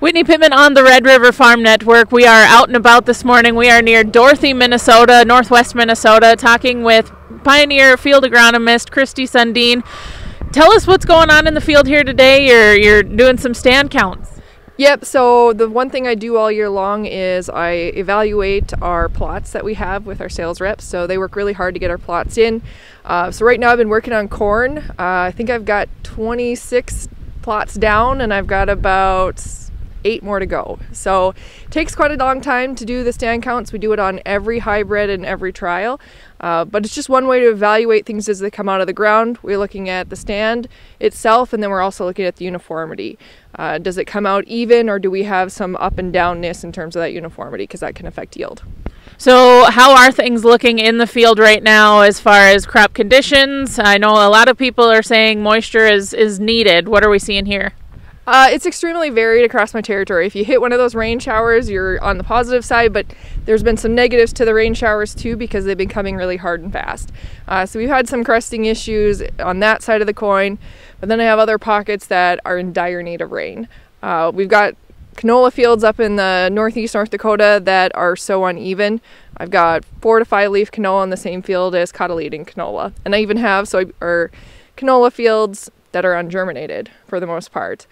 Whitney Pittman on the Red River Farm Network. We are out and about this morning. We are near Dorothy, Minnesota, northwest Minnesota, talking with pioneer field agronomist Kristie Sundeen. Tell us what's going on in the field here today. You're doing some stand counts. Yep, so the one thing I do all year long is I evaluate our plots that we have with our sales reps. So they work really hard to get our plots in. So right now I've been working on corn. I think I've got 26 plots down and I've got about 8 more to go. So it takes quite a long time to do the stand counts. We do it on every hybrid and every trial. But it's just one way to evaluate things as they come out of the ground. We're looking at the stand itself, and then we're also looking at the uniformity. Does it come out even, or do we have some up and downness in terms of that uniformity, because that can affect yield. So how are things looking in the field right now as far as crop conditions? I know a lot of people are saying moisture is needed. What are we seeing here? It's extremely varied across my territory. If you hit one of those rain showers, you're on the positive side, but there's been some negatives to the rain showers too, because they've been coming really hard and fast. So we've had some crusting issues on that side of the coin, but then I have other pockets that are in dire need of rain. We've got canola fields up in the northeast North Dakota that are so uneven. I've got 4 to 5 leaf canola in the same field as cotyledon canola, and I even have canola fields that are ungerminated for the most part.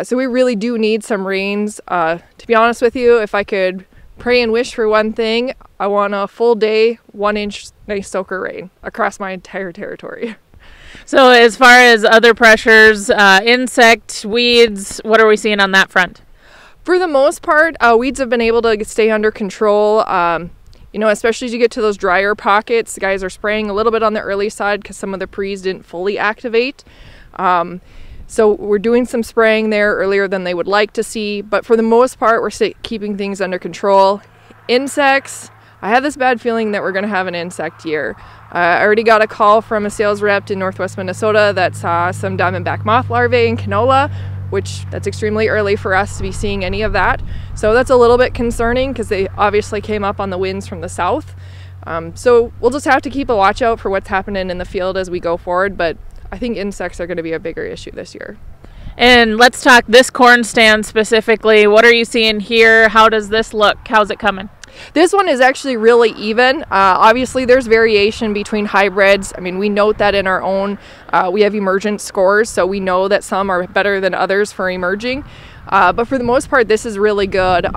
So we really do need some rains. To be honest with you, if I could pray and wish for one thing, I want a full day, 1-inch nice soaker rain across my entire territory. So as far as other pressures, insect, weeds, what are we seeing on that front? For the most part, weeds have been able to stay under control. You know, especially as you get to those drier pockets, the guys are spraying a little bit on the early side because some of the pre's didn't fully activate. So we're doing some spraying there earlier than they would like to see, but for the most part we're keeping things under control. Insects, I have this bad feeling that we're going to have an insect year. I already got a call from a sales rep in northwest Minnesota that saw some diamondback moth larvae in canola, which that's extremely early for us to be seeing any of that. So that's a little bit concerning because they obviously came up on the winds from the south. So we'll just have to keep a watch out for what's happening in the field as we go forward, but I think insects are going to be a bigger issue this year. And let's talk this corn stand specifically. What are you seeing here? How does this look? How's it coming? This one is actually really even. Obviously there's variation between hybrids. I mean, we note that in our own, we have emergent scores, so we know that some are better than others for emerging. But for the most part, this is really good.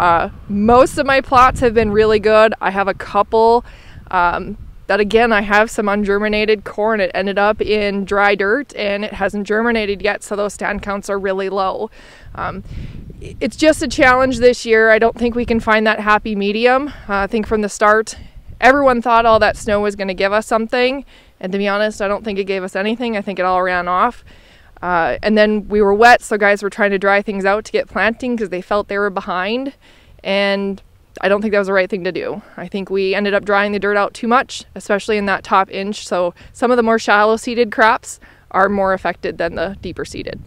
Most of my plots have been really good. I have a couple that again, I have some ungerminated corn. It ended up in dry dirt and it hasn't germinated yet, so those stand counts are really low. It's just a challenge this year. I don't think we can find that happy medium. I think from the start, everyone thought all that snow was going to give us something, and to be honest, I don't think it gave us anything. I think it all ran off. And then we were wet, so guys were trying to dry things out to get planting because they felt they were behind, and I don't think that was the right thing to do. I think we ended up drying the dirt out too much, especially in that top inch. So some of the more shallow seeded crops are more affected than the deeper seeded.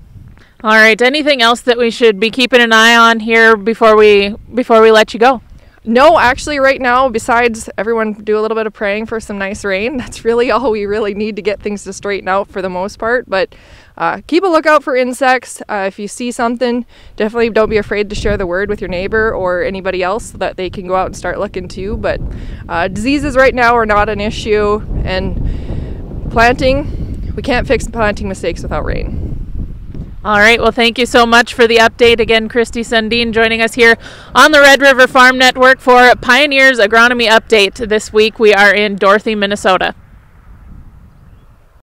All right. Anything else that we should be keeping an eye on here before we let you go? No, actually right now, besides everyone do a little bit of praying for some nice rain, that's really all we really need to get things to straighten out for the most part. But keep a lookout for insects. If you see something, definitely don't be afraid to share the word with your neighbor or anybody else so that they can go out and start looking too. But diseases right now are not an issue, and planting, we can't fix planting mistakes without rain. All right. Well, thank you so much for the update. Again, Kristie Sundeen joining us here on the Red River Farm Network for Pioneers Agronomy Update. This week we are in Dorothy, Minnesota.